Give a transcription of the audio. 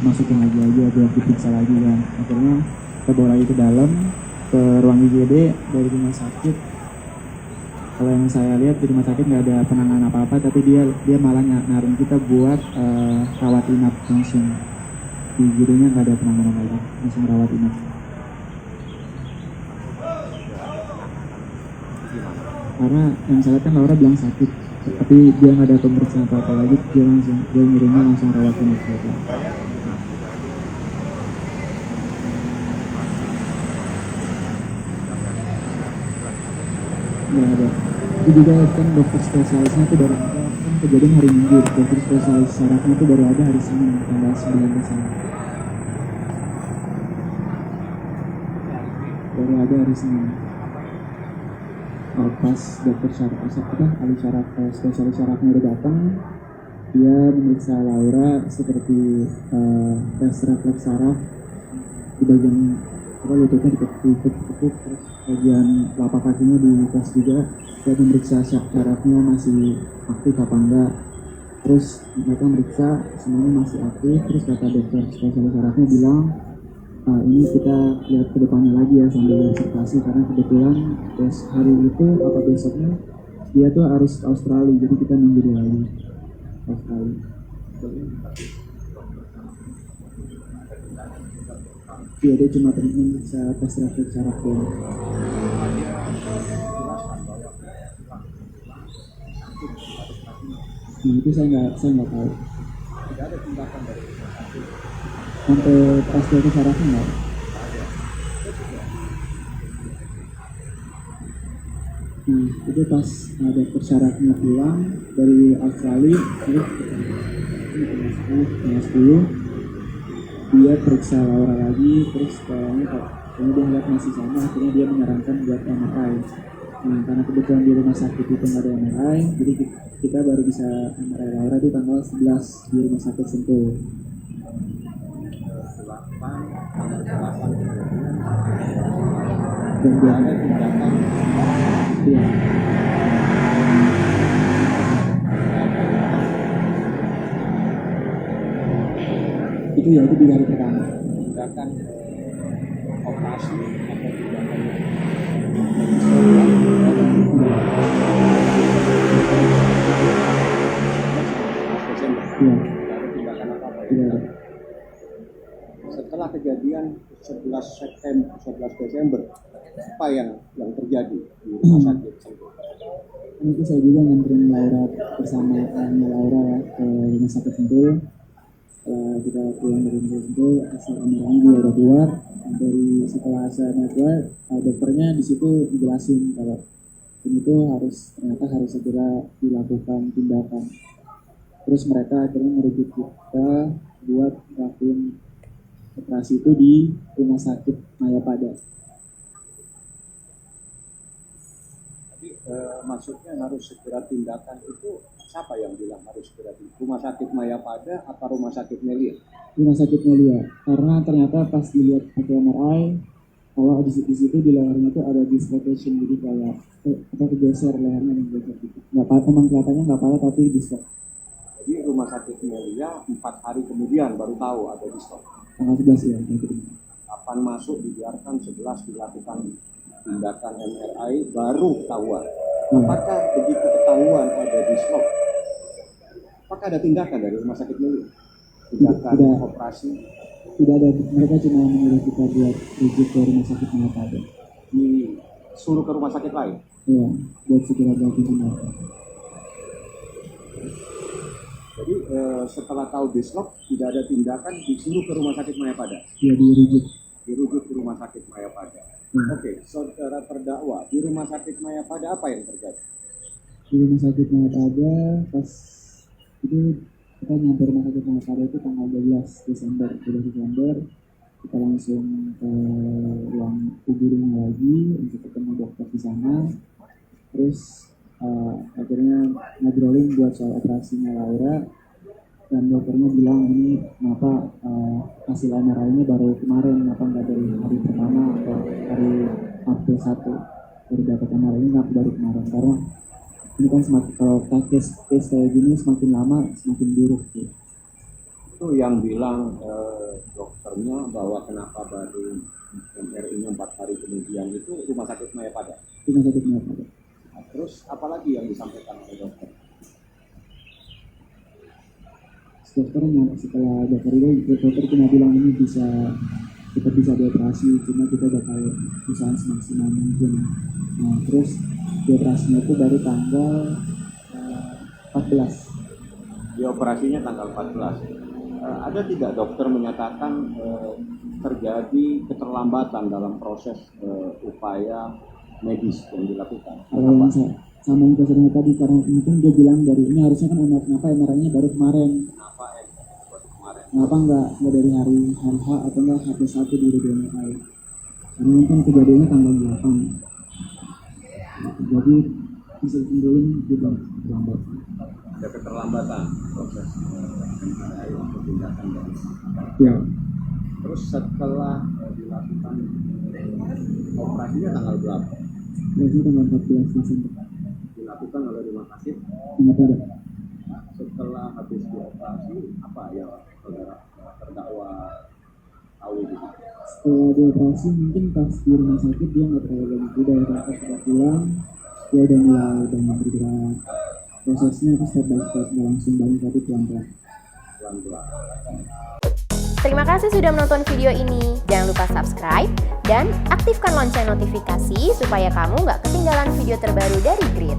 masukin lagi aja biar diperiksa lagi kan. Akhirnya kita bawa lagi ke dalam ke ruang IGD dari rumah sakit. Kalau yang saya lihat di rumah sakit nggak ada penanganan apa-apa, tapi dia malah naruh kita buat rawat inap langsung. Di IGD-nya nggak ada penanganan lagi, langsung rawat inap. Karena yang saya lihat kan Laura bilang sakit, tapi dia nggak ada pemeriksaan apa-apa lagi, dia ngirimnya langsung rawat inap gitu. Nggak ada. Itu juga kan dokter spesialisnya itu baru ada, kan kejadian hari Minggu, dokter spesialis sarafnya itu baru ada hari Senin tanggal 9 Desember. Baru ada hari Senin. Pas dokter saraf ahli saraf spesialis sarafnya udah datang, dia memeriksa Laura seperti tes refleks saraf di bagian lututnya ditekuk, terus bagian telapak kakinya dites juga, dia memeriksa sarafnya masih aktif apa enggak. Terus mereka meriksa semuanya masih aktif, terus kata dokter spesialis sarafnya bilang, ini kita lihat ke depannya lagi ya sambil observasi, karena kebetulan hari itu apa besoknya dia tuh harus ke Australia, jadi kita nunggu dia lagi Australia. Iya, dia cuma bisa tes refleks saraf doang. Nah itu saya nggak tahu. Tidak ada tindakan dari rumah sakit Sampai pas dia ke sarafnya nggak? Nah itu pas ada persyaratnya pulang dari Australia, terus tanggal 10 dia periksa Laura lagi, terus kayaknya dia ngeliat masih sama, akhirnya dia menyarankan buat MRI. Nah karena kebetulan di rumah sakit itu nggak ada MRI, jadi kita baru bisa MRI Laura di tanggal 11 di rumah sakit Sentul. 8 Dan dia ada tindakan iya. Itu ya, itu di hari pertama. tindakan operasi atau tindakan Desember. Iya, Tidak ada tindakan apa-apa. iya. Setelah kejadian 11 Desember, apa yang terjadi di rumah sakit Sentul? Itu saya juga nganterin Laura bersama Laura ya, ke rumah sakit Sentul. Kita pulang dari rumah sakit Sentul, hasil MRI juga udah keluar. Setelah hasil MRI keluar, dokternya di situ dijelasin kalau ini tuh ternyata harus segera dilakukan tindakan. Terus mereka akhirnya merujuk kita buat ngelakuin operasi itu di rumah sakit Mayapada. Jadi maksudnya harus segera tindakan itu siapa yang bilang harus segera tindakan? Rumah sakit Mayapada atau rumah sakit Melia? Rumah sakit Melia, karena ternyata pas dilihat pakai MRI, kalau di situ di lehernya tuh ada dislocation, jadi kayak kegeser lehernya dan geser gitu. Emang kelihatannya nggak parah tapi dislok. Jadi rumah sakit Melia 4 hari kemudian baru tahu ada dislok. Tanggal 11 ya, itu. Kapan masuk dibiarkan 11 dilakukan tindakan MRI baru ketahuan. Apakah begitu ketahuan ada dislok, apakah ada tindakan dari rumah sakit Melia? Tindakan Tidak. Operasi? Tidak ada, mereka cuma menyuruh kita buat rujuk ke rumah sakit Mayapada. Disuruh ke rumah sakit lain? Iya, buat segera dilakukan tindakan. Jadi setelah tahu dislok tidak ada tindakan, disuruh ke rumah sakit Mayapada? Iya, Dirujuk ke rumah sakit Mayapada. Oke, saudara terdakwa, di rumah sakit Mayapada apa yang terjadi? Di rumah sakit Mayapada pas itu kita nyampe rumah sakit Mayapada itu tanggal 12 Desember. Kita langsung ke ruang kuburnya lagi untuk ketemu dokter di sana. Terus akhirnya ngobrolin buat soal operasinya Laura, dan dokternya bilang ini kenapa hasil MRI-nya baru kemarin, kenapa nggak dari hari pertama atau hari April 1 baru dapat MRI-nya, kenapa baru kemarin, karena ini kan semakin, kalau case kayak gini semakin lama semakin buruk gitu. itu yang bilang dokternya bahwa kenapa baru MRI-nya 4 hari kemudian itu rumah sakit Mayapada. Rumah sakit Mayapada. Nah, terus apalagi yang disampaikan oleh dokter? Setelah dokter itu, dokter cuma bilang ini kita bisa dioperasi, cuma kita bakal usaha semaksimal mungkin. Nah, terus dioperasinya itu baru tanggal 14. Di operasinya tanggal 14. Ada tidak dokter menyatakan terjadi keterlambatan dalam proses upaya medis yang dilakukan? Kalau yang sama yang saya tadi, karena mungkin dia bilang dari ini harusnya kan MRI-nya baru kemarin. Kenapa nggak dari hari H atau nggak H+1 di MRI? Karena mungkin kejadiannya tanggal 8. Jadi bisa ditimbulin juga terlambat. Ada keterlambatan proses MRI untuk tindakan dari Ya. Terus setelah dilakukan operasinya tanggal berapa? Operasinya tanggal 14 Desember. Dilakukan oleh rumah sakit Mayapada. Setelah habis dioperasi, apa yang saudara terdakwa tahu gitu? Setelah dioperasi mungkin pas di rumah sakit dia nggak terlalu banyak, udah sudah pulang, dia udah mulai bergerak. Prosesnya itu step by step, nggak langsung banyak tapi pelan-pelan. Terima kasih sudah menonton video ini. Jangan lupa subscribe dan aktifkan lonceng notifikasi supaya kamu nggak ketinggalan video terbaru dari Grid.